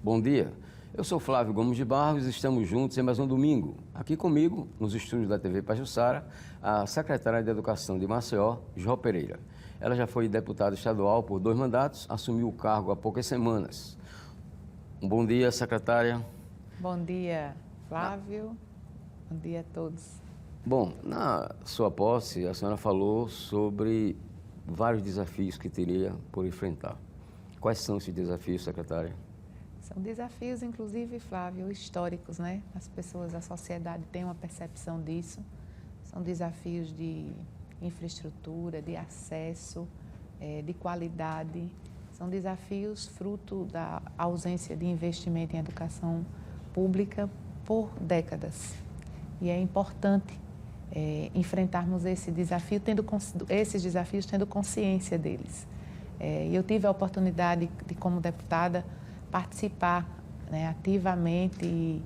Bom dia, eu sou Flávio Gomes de Barros e estamos juntos em mais um domingo. Aqui comigo, nos estúdios da TV Pajuçara, a secretária de Educação de Maceió, Jó Pereira. Ela já foi deputada estadual por 2 mandatos, assumiu o cargo há poucas semanas. Um bom dia, secretária. Bom dia, Flávio. Bom dia a todos. Bom, na sua posse, a senhora falou sobre vários desafios que teria por enfrentar. Quais são esses desafios, secretária? São desafios, inclusive, Flávio, históricos, né? As pessoas, a sociedade tem uma percepção disso. São desafios de infraestrutura, de acesso, de qualidade. São desafios fruto da ausência de investimento em educação pública por décadas. E é importante enfrentarmos esses desafios tendo consciência deles. Eu tive a oportunidade de, como deputada, participar, né, ativamente e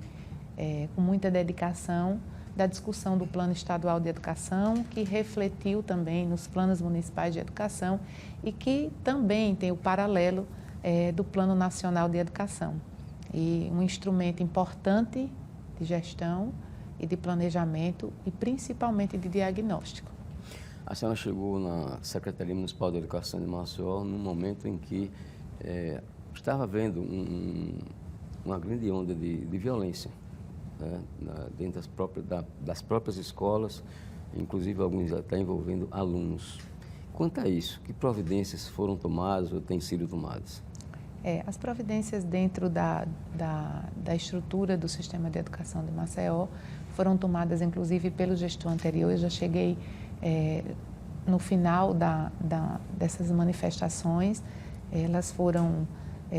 com muita dedicação da discussão do Plano Estadual de Educação, que refletiu também nos planos municipais de educação e que também tem o paralelo do Plano Nacional de Educação. E um instrumento importante de gestão e de planejamento e principalmente de diagnóstico. A senhora chegou na Secretaria Municipal de Educação de Maceió num momento em que estava havendo uma grande onda de violência, né, dentro das próprias escolas, inclusive alguns até envolvendo alunos. Quanto a isso, que providências foram tomadas ou têm sido tomadas? As providências dentro da estrutura do sistema de educação de Maceió foram tomadas, inclusive, pelo gestor anterior. Eu já cheguei no final dessas manifestações. Elas foram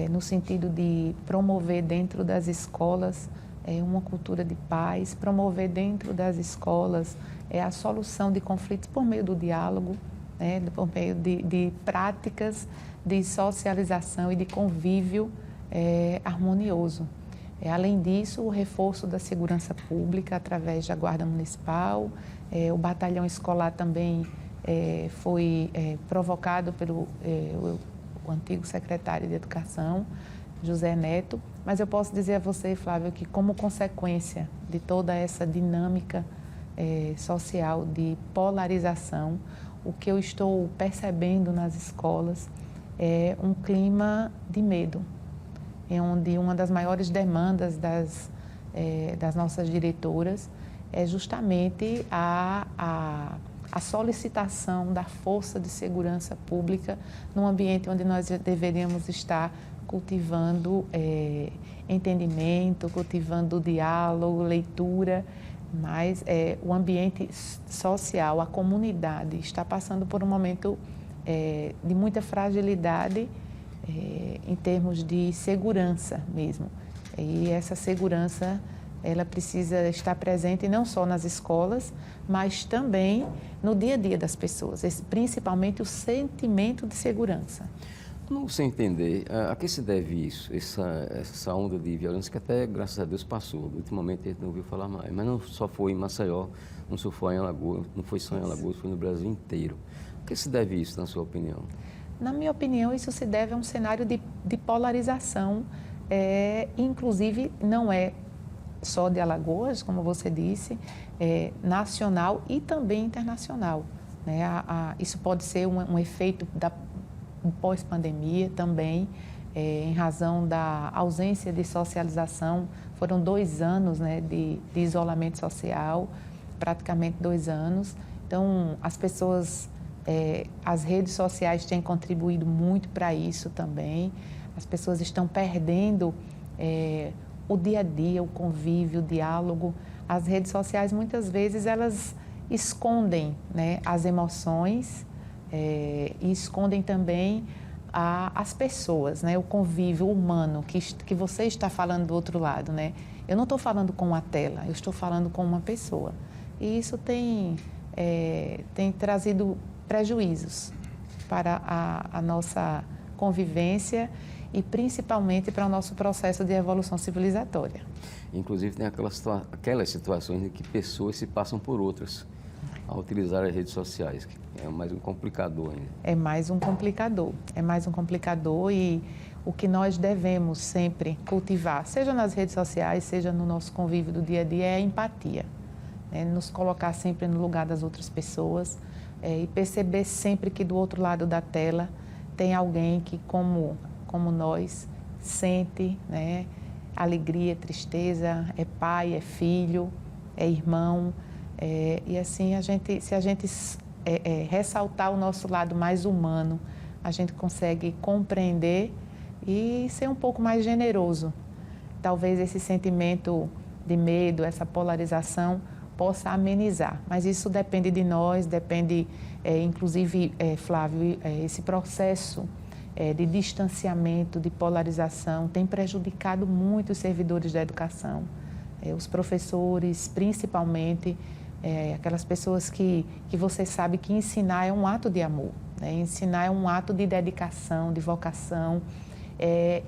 no sentido de promover dentro das escolas uma cultura de paz, promover dentro das escolas a solução de conflitos por meio do diálogo, por meio de práticas de socialização e de convívio harmonioso. Além disso, o reforço da segurança pública através da Guarda Municipal, o batalhão escolar também foi provocado pelo o antigo secretário de Educação, José Neto, mas eu posso dizer a você, Flávio, que como consequência de toda essa dinâmica social de polarização, o que eu estou percebendo nas escolas é um clima de medo, onde uma das maiores demandas das nossas diretoras é justamente a solicitação da força de segurança pública num ambiente onde nós deveríamos estar cultivando entendimento, cultivando diálogo, leitura, mas o ambiente social, a comunidade está passando por um momento de muita fragilidade em termos de segurança mesmo. E essa segurança, ela precisa estar presente não só nas escolas, mas também no dia a dia das pessoas, principalmente o sentimento de segurança. Não sei entender, a que se deve isso, essa onda de violência que até, graças a Deus, passou. Ultimamente a gente não ouviu falar mais, mas não só foi em Maceió, não só foi em Alagoas, não foi só em Alagoas, foi no Brasil inteiro. A que se deve isso, na sua opinião? Na minha opinião, isso se deve a um cenário de polarização, inclusive não é só de Alagoas, como você disse, nacional e também internacional, né? Isso pode ser um efeito da pós-pandemia também, em razão da ausência de socialização. Foram 2 anos, né, de isolamento social, praticamente 2 anos. Então, as pessoas, as redes sociais têm contribuído muito para isso também. As pessoas estão perdendo o dia a dia, o convívio, o diálogo. As redes sociais, muitas vezes, elas escondem, né, as emoções e escondem também as pessoas, né, o convívio humano que você está falando do outro lado, né? Eu não estou falando com uma tela, eu estou falando com uma pessoa. E isso tem trazido prejuízos para a nossa convivência e principalmente para o nosso processo de evolução civilizatória. Inclusive tem aquelas situações em que pessoas se passam por outras a utilizar as redes sociais, que é mais um complicador ainda. É mais um complicador e o que nós devemos sempre cultivar, seja nas redes sociais, seja no nosso convívio do dia a dia, é a empatia. Né? Nos colocar sempre no lugar das outras pessoas e perceber sempre que do outro lado da tela tem alguém que, como nós, sente, né, alegria, tristeza, é pai, é filho, é irmão. E assim, se a gente ressaltar o nosso lado mais humano, a gente consegue compreender e ser um pouco mais generoso. Talvez esse sentimento de medo, essa polarização, possa amenizar. Mas isso depende de nós, depende, inclusive, Flávio, esse processo de distanciamento, de polarização, tem prejudicado muito os servidores da educação, os professores, principalmente, aquelas pessoas que você sabe que ensinar é um ato de amor, né? Ensinar é um ato de dedicação, de vocação,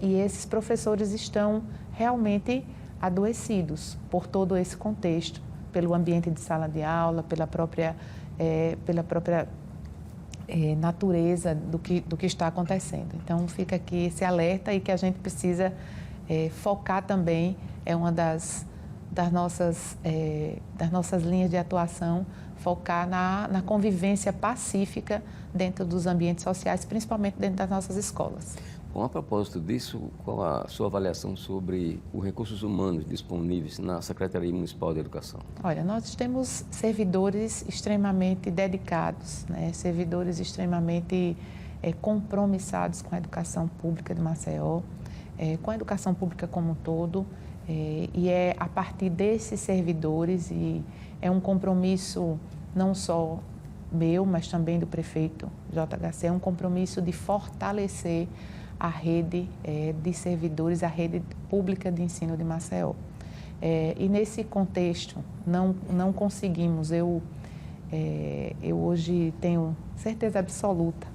e esses professores estão realmente adoecidos por todo esse contexto, pelo ambiente de sala de aula, pela própria natureza do que está acontecendo. Então, fica aqui esse alerta e que a gente precisa focar também, é uma das nossas linhas de atuação, focar na convivência pacífica dentro dos ambientes sociais, principalmente dentro das nossas escolas. Bom, a propósito disso, qual a sua avaliação sobre os recursos humanos disponíveis na Secretaria Municipal de Educação? Olha, nós temos servidores extremamente dedicados, né? Servidores extremamente compromissados com a educação pública de Maceió, com a educação pública como um todo, e é a partir desses servidores, e é um compromisso não só meu, mas também do prefeito JHC, é um compromisso de fortalecer a rede de servidores, a rede pública de ensino de Maceió. E nesse contexto, não conseguimos, eu hoje tenho certeza absoluta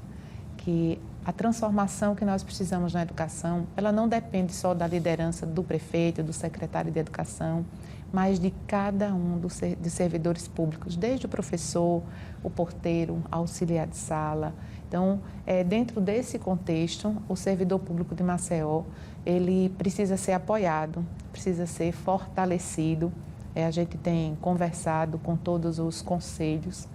que a transformação que nós precisamos na educação, ela não depende só da liderança do prefeito, do secretário de educação, mas de cada um dos servidores públicos, desde o professor, o porteiro, auxiliar de sala. Então, dentro desse contexto, o servidor público de Maceió, ele precisa ser apoiado, precisa ser fortalecido. A gente tem conversado com todos os conselhos.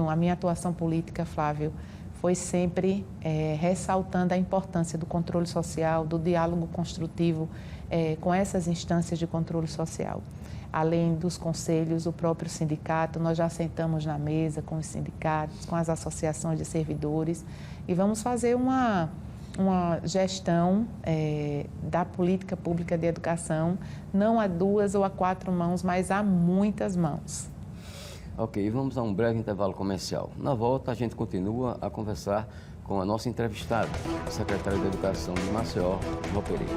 A minha atuação política, Flávio, foi sempre ressaltando a importância do controle social, do diálogo construtivo com essas instâncias de controle social. Além dos conselhos, o próprio sindicato, nós já sentamos na mesa com os sindicatos, com as associações de servidores e vamos fazer uma gestão da política pública de educação, não a 2 ou a 4 mãos, mas a muitas mãos. Ok, vamos a um breve intervalo comercial. Na volta, a gente continua a conversar com a nossa entrevistada, a secretária de Educação de Maceió, João Pereira.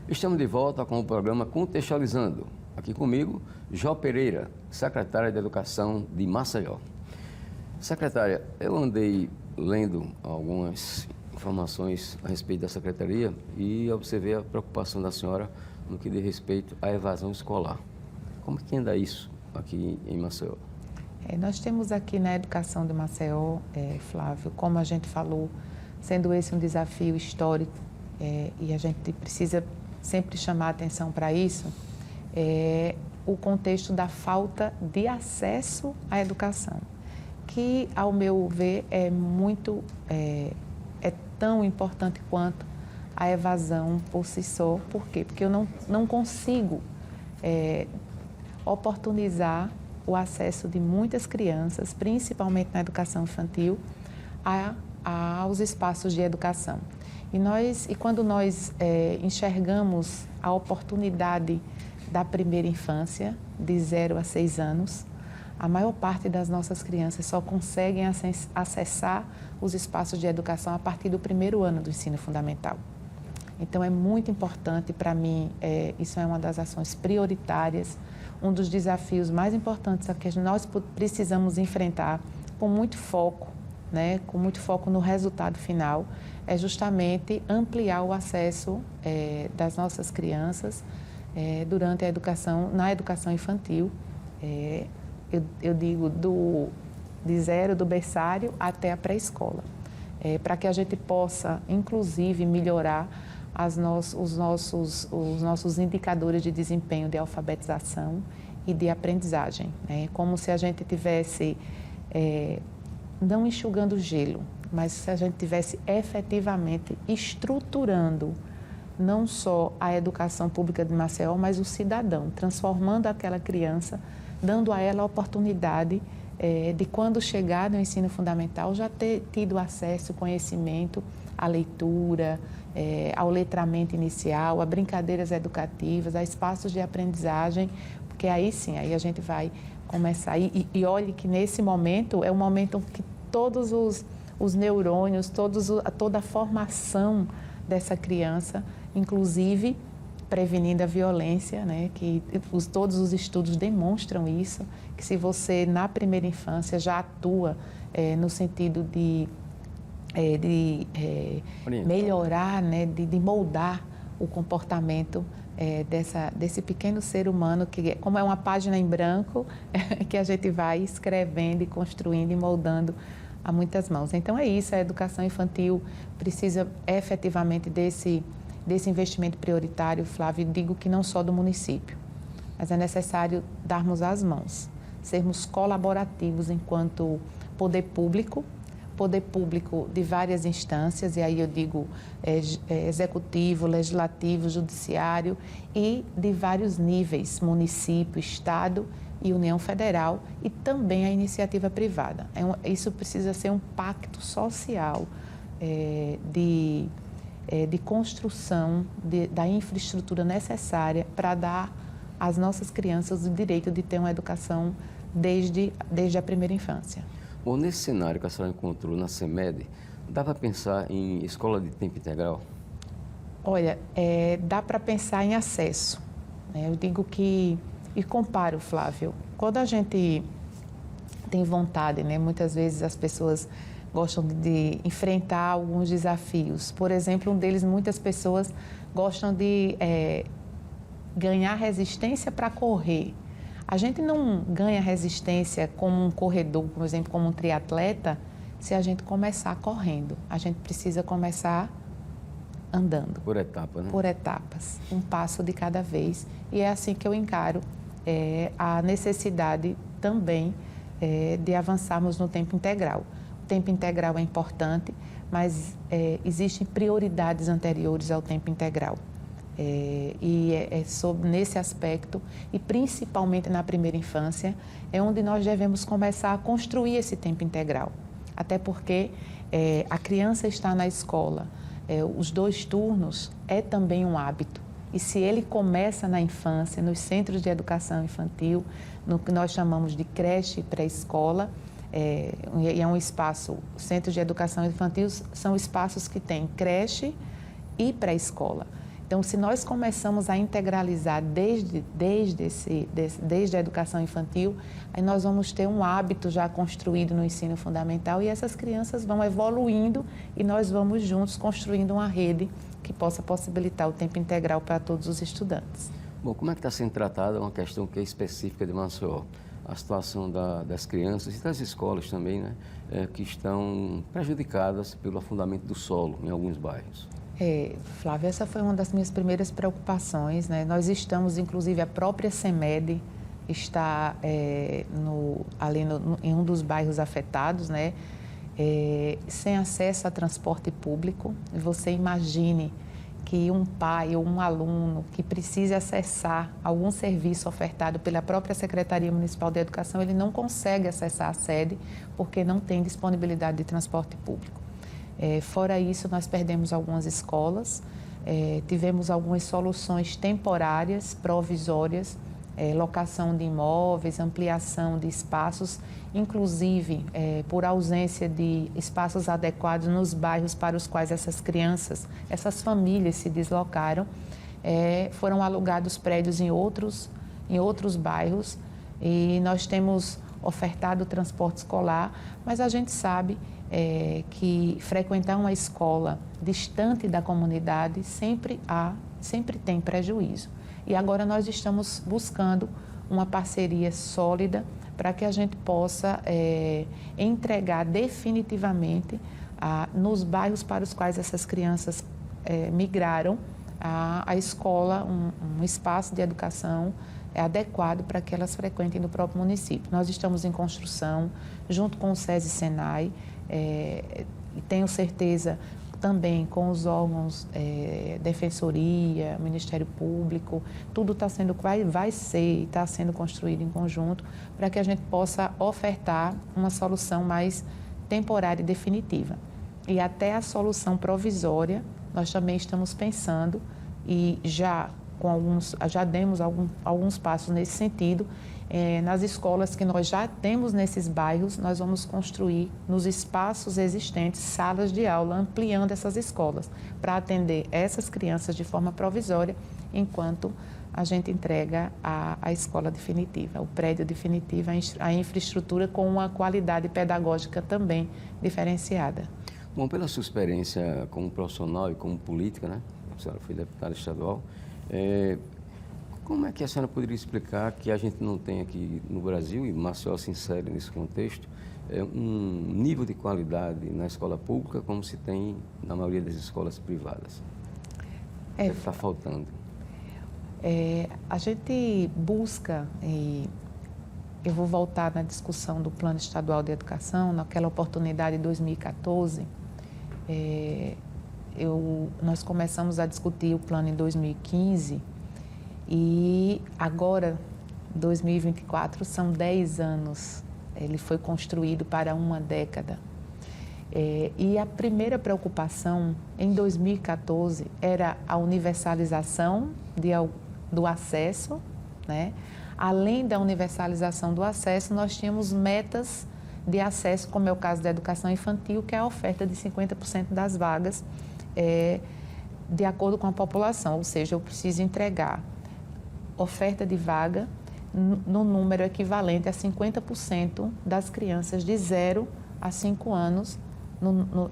Estamos de volta com o programa Contextualizando. Aqui comigo, João Pereira, secretária de Educação de Maceió. Secretária, eu andei lendo algumas informações a respeito da secretaria e observei a preocupação da senhora no que diz respeito à evasão escolar. Como que anda isso aqui em Maceió? Nós temos aqui na educação de Maceió, Flávio, como a gente falou, sendo esse um desafio histórico e a gente precisa sempre chamar a atenção para isso, o contexto da falta de acesso à educação, que, ao meu ver, é tão importante quanto a evasão por si só. Por quê? Porque eu não consigo oportunizar o acesso de muitas crianças, principalmente na educação infantil, aos espaços de educação. E quando nós enxergamos a oportunidade da primeira infância, de 0 a 6 anos, a maior parte das nossas crianças só conseguem acessar os espaços de educação a partir do 1º ano do ensino fundamental. Então, é muito importante para mim, isso é uma das ações prioritárias, um dos desafios mais importantes que nós precisamos enfrentar com muito foco, né, com muito foco no resultado final, é justamente ampliar o acesso das nossas crianças durante a educação, na educação infantil, eu digo, de zero, do berçário até a pré-escola, para que a gente possa, inclusive, melhorar os nossos indicadores de desempenho de alfabetização e de aprendizagem, né? Como se a gente tivesse, não enxugando gelo, mas se a gente tivesse efetivamente estruturando não só a educação pública de Maceió, mas o cidadão, transformando aquela criança, dando a ela a oportunidade de, quando chegar no ensino fundamental, já ter tido acesso, conhecimento à leitura, ao letramento inicial, a brincadeiras educativas, a espaços de aprendizagem, porque aí sim, aí a gente vai começar. E olhe que nesse momento é o momento que todos os neurônios, toda a formação dessa criança, inclusive prevenindo a violência, né? Que todos os estudos demonstram isso, que se você na primeira infância já atua no sentido de melhorar, né? de moldar o comportamento desse pequeno ser humano, que como é uma página em branco, que a gente vai escrevendo e construindo e moldando a muitas mãos. Então é isso, a educação infantil precisa efetivamente desse investimento prioritário, Flávio, digo que não só do município, mas é necessário darmos as mãos, sermos colaborativos enquanto poder público de várias instâncias, e aí eu digo executivo, legislativo, judiciário, e de vários níveis, município, estado e União Federal, e também a iniciativa privada. Isso precisa ser um pacto social de construção da infraestrutura necessária para dar às nossas crianças o direito de ter uma educação desde a primeira infância. Bom, nesse cenário que a senhora encontrou na CEMED, dá para pensar em escola de tempo integral? Olha, dá para pensar em acesso, né? Eu digo que, e comparo, Flávio, quando a gente tem vontade, né? Muitas vezes as pessoas gostam de enfrentar alguns desafios. Por exemplo, um deles, muitas pessoas gostam de ganhar resistência para correr. A gente não ganha resistência como um corredor, por exemplo, como um triatleta, se a gente começar correndo. A gente precisa começar andando. Por etapa, né? Por etapas, um passo de cada vez. E é assim que eu encaro a necessidade também de avançarmos no tempo integral. O tempo integral é importante, mas existem prioridades anteriores ao tempo integral. Nesse aspecto, e principalmente na primeira infância, é onde nós devemos começar a construir esse tempo integral. Até porque a criança está na escola, os 2 turnos é também um hábito. E se ele começa na infância, nos centros de educação infantil, no que nós chamamos de creche e pré-escola, e é um espaço, centros de educação infantil são espaços que têm creche e pré-escola. Então, se nós começamos a integralizar desde a educação infantil, aí nós vamos ter um hábito já construído no ensino fundamental, e essas crianças vão evoluindo e nós vamos juntos construindo uma rede que possa possibilitar o tempo integral para todos os estudantes. Bom, como é que está sendo tratada uma questão que é específica de Maceió? A situação das crianças e das escolas também, né, que estão prejudicadas pelo afundamento do solo em alguns bairros. Flávia, essa foi uma das minhas primeiras preocupações, né? Nós estamos, inclusive, a própria CEMED está em um dos bairros afetados, né? Sem acesso a transporte público. Você imagine que um pai ou um aluno que precise acessar algum serviço ofertado pela própria Secretaria Municipal de Educação, ele não consegue acessar a sede porque não tem disponibilidade de transporte público. Fora isso, nós perdemos algumas escolas, tivemos algumas soluções temporárias, provisórias, locação de imóveis, ampliação de espaços, inclusive por ausência de espaços adequados nos bairros para os quais essas crianças, essas famílias se deslocaram, foram alugados prédios em outros bairros, e nós temos ofertado transporte escolar, mas a gente sabe que frequentar uma escola distante da comunidade sempre tem prejuízo. E agora nós estamos buscando uma parceria sólida para que a gente possa entregar definitivamente nos bairros para os quais essas crianças migraram a escola, um espaço de educação adequado para que elas frequentem no próprio município. Nós estamos em construção, junto com o SESI e Senai, e tenho certeza também com os órgãos, Defensoria, Ministério Público, tudo está sendo, vai ser e está sendo construído em conjunto para que a gente possa ofertar uma solução mais temporária e definitiva. E até a solução provisória, nós também estamos pensando e já demos alguns passos nesse sentido. Nas escolas que nós já temos nesses bairros, nós vamos construir nos espaços existentes salas de aula, ampliando essas escolas para atender essas crianças de forma provisória, enquanto a gente entrega a escola definitiva, o prédio definitivo, a infraestrutura com uma qualidade pedagógica também diferenciada. Bom, pela sua experiência como profissional e como política, né? A senhora foi deputada estadual, como é que a senhora poderia explicar que a gente não tem aqui no Brasil, e Maceió se insere nesse contexto, um nível de qualidade na escola pública como se tem na maioria das escolas privadas? O que está faltando? A gente busca, e eu vou voltar na discussão do Plano Estadual de Educação, naquela oportunidade de 2014, nós começamos a discutir o plano em 2015 e agora, 2024, são 10 anos. Ele foi construído para uma década. E a primeira preocupação, em 2014, era a universalização do acesso, né? Além da universalização do acesso, nós tínhamos metas de acesso, como é o caso da educação infantil, que é a oferta de 50% das vagas de acordo com a população, ou seja, eu preciso entregar oferta de vaga no número equivalente a 50% das crianças de 0 a 5 anos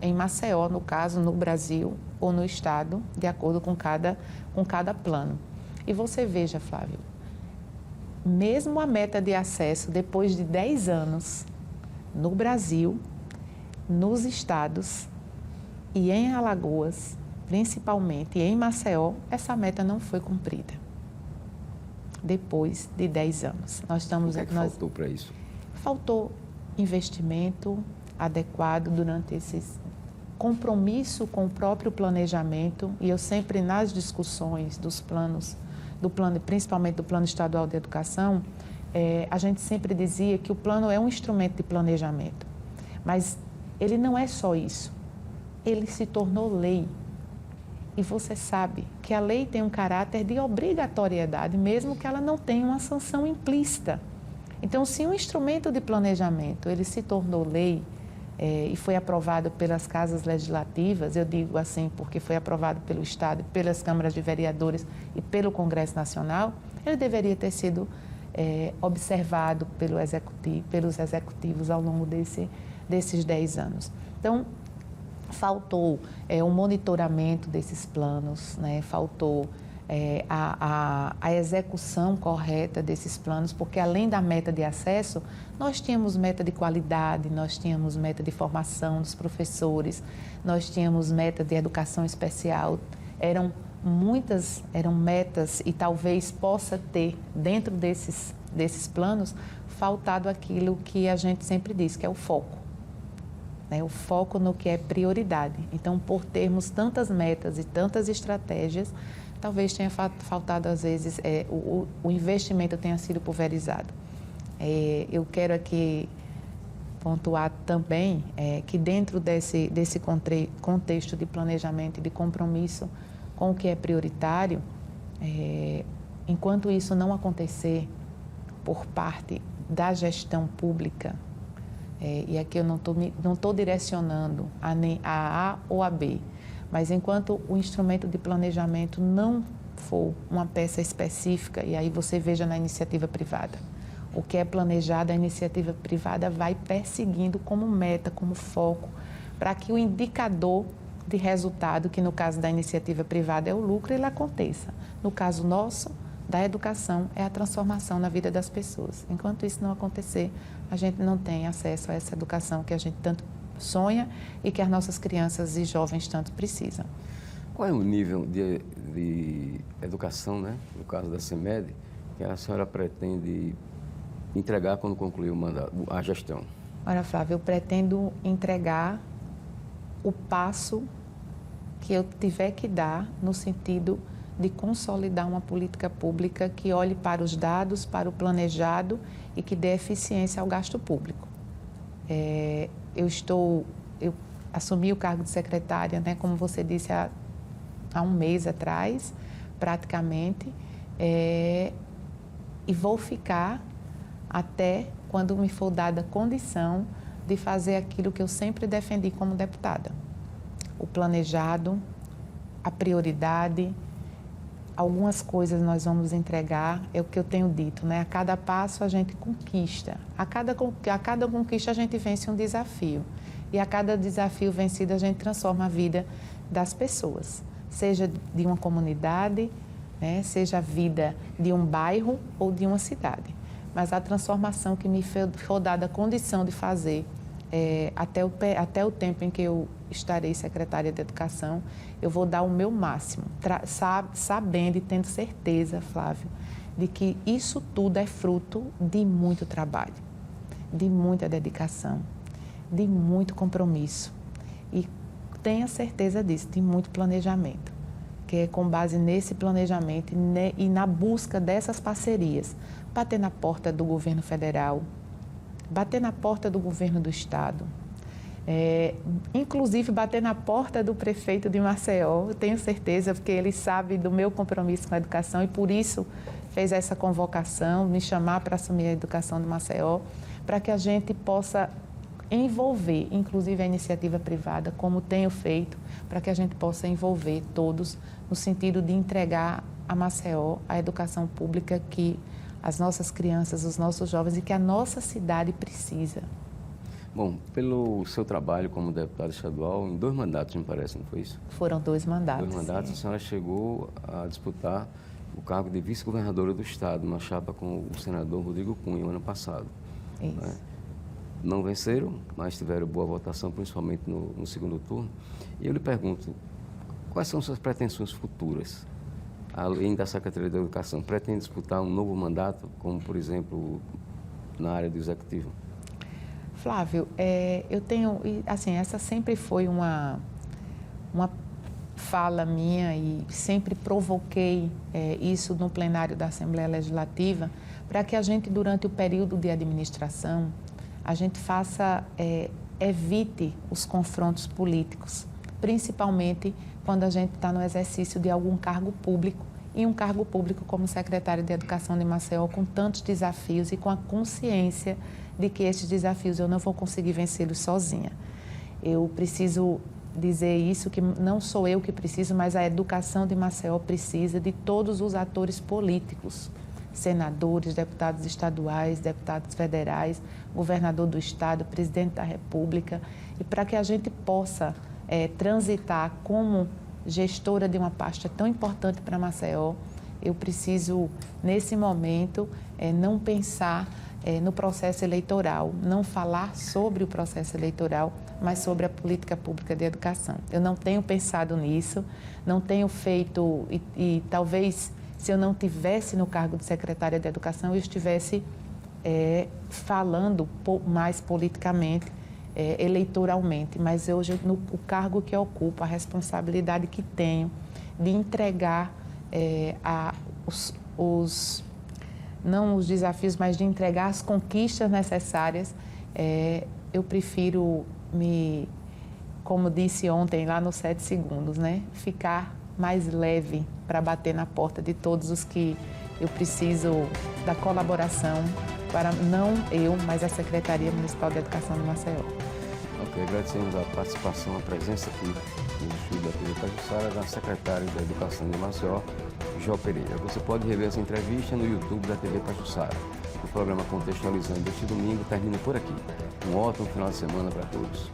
em Maceió, no caso, no Brasil ou no estado, de acordo com cada plano. E você veja, Flávio, mesmo a meta de acesso, depois de 10 anos, no Brasil, nos estados e em Alagoas, principalmente, e em Maceió, essa meta não foi cumprida. Depois de 10 anos. O que faltou para isso? Faltou investimento adequado durante esses compromisso com o próprio planejamento, e eu sempre nas discussões dos planos, principalmente do Plano Estadual de Educação, a gente sempre dizia que o plano é um instrumento de planejamento, mas ele não é só isso, ele se tornou lei. E você sabe que a lei tem um caráter de obrigatoriedade, mesmo que ela não tenha uma sanção implícita. Então, se um instrumento de planejamento ele se tornou lei e foi aprovado pelas casas legislativas, eu digo assim porque foi aprovado pelo Estado, pelas câmaras de vereadores e pelo Congresso Nacional, ele deveria ter sido observado pelos executivos ao longo desses 10 anos. Então, faltou o monitoramento desses planos, né? Faltou a execução correta desses planos, porque além da meta de acesso, nós tínhamos meta de qualidade, nós tínhamos meta de formação dos professores, nós tínhamos meta de educação especial. Eram metas e talvez possa ter, dentro desses planos, faltado aquilo que a gente sempre diz, que é o foco. O foco no que é prioridade. Então, por termos tantas metas e tantas estratégias, talvez tenha faltado, às vezes, o investimento tenha sido pulverizado. Eu quero aqui pontuar também que dentro desse contexto de planejamento e de compromisso com o que é prioritário, enquanto isso não acontecer por parte da gestão pública, e aqui eu não estou direcionando a A ou a B, mas enquanto o instrumento de planejamento não for uma peça específica, e aí você veja na iniciativa privada, o que é planejado, a iniciativa privada vai perseguindo como meta, como foco, para que o indicador de resultado, que no caso da iniciativa privada é o lucro, ele aconteça. No caso nosso, da educação é a transformação na vida das pessoas. Enquanto isso não acontecer, a gente não tem acesso a essa educação que a gente tanto sonha e que as nossas crianças e jovens tanto precisam. Qual é o nível de educação, né, no caso da CEMED, que a senhora pretende entregar quando concluir o mandato, a gestão? Olha, Flávio, eu pretendo entregar o passo que eu tiver que dar no sentido de consolidar uma política pública que olhe para os dados, para o planejado e que dê eficiência ao gasto público. Eu assumi o cargo de secretária, né, como você disse, há um mês atrás, praticamente, e vou ficar até quando me for dada condição de fazer aquilo que eu sempre defendi como deputada. O planejado, a prioridade, algumas coisas nós vamos entregar, é o que eu tenho dito, né? A cada passo a gente conquista, a cada conquista a gente vence um desafio e a cada desafio vencido a gente transforma a vida das pessoas, seja de uma comunidade, né? Seja a vida de um bairro ou de uma cidade. Mas a transformação que me for dada a condição de fazer até o tempo em que eu estarei secretária de Educação, eu vou dar o meu máximo, sabendo e tendo certeza, Flávio, de que isso tudo é fruto de muito trabalho, de muita dedicação, de muito compromisso e tenha certeza disso, de muito planejamento, que é com base nesse planejamento e na busca dessas parcerias, bater na porta do governo federal, bater na porta do governo do estado, inclusive bater na porta do prefeito de Maceió, eu tenho certeza, porque ele sabe do meu compromisso com a educação e por isso fez essa convocação, me chamar para assumir a educação de Maceió, para que a gente possa envolver, inclusive a iniciativa privada, como tenho feito, para que a gente possa envolver todos no sentido de entregar a Maceió a educação pública que as nossas crianças, os nossos jovens e que a nossa cidade precisa. Bom, pelo seu trabalho como deputada estadual, em 2 mandatos, me parece, não foi isso? Foram 2 mandatos. 2 mandatos, sim. A senhora chegou a disputar o cargo de vice-governadora do estado, numa chapa com o senador Rodrigo Cunha, no ano passado. Isso. Né? Não venceram, mas tiveram boa votação, principalmente no segundo turno. E eu lhe pergunto, quais são suas pretensões futuras? Além da Secretaria da Educação, pretende disputar um novo mandato, como, por exemplo, na área do Executivo? Flávio, eu tenho, assim, essa sempre foi uma fala minha e sempre provoquei isso no plenário da Assembleia Legislativa, para que a gente, durante o período de administração, a gente evite os confrontos políticos, principalmente quando a gente está no exercício de algum cargo público, e um cargo público como secretário de Educação de Maceió, com tantos desafios e com a consciência de que esses desafios eu não vou conseguir vencê-los sozinha. Eu preciso dizer isso, que não sou eu que preciso, mas a educação de Maceió precisa de todos os atores políticos, senadores, deputados estaduais, deputados federais, governador do estado, presidente da República, e para que a gente possa transitar como gestora de uma pasta tão importante para Maceió, eu preciso, nesse momento, não pensar no processo eleitoral, não falar sobre o processo eleitoral, mas sobre a política pública de educação. Eu não tenho pensado nisso, não tenho feito, e talvez se eu não tivesse no cargo de secretária de Educação, eu estivesse falando mais politicamente, eleitoralmente, mas hoje o cargo que eu ocupo, a responsabilidade que tenho de entregar não os desafios, mas de entregar as conquistas necessárias, eu prefiro como disse ontem lá no 7 segundos, né, ficar mais leve para bater na porta de todos os que eu preciso da colaboração, para não eu, mas a Secretaria Municipal de Educação de Maceió. Ok, agradecemos a participação, a presença aqui no estúdio da TV Pajuçara da secretária da Educação de Maceió, Jó Pereira. Você pode rever essa entrevista no YouTube da TV Pajuçara. O programa Contextualizando deste domingo termina por aqui. Um ótimo final de semana para todos.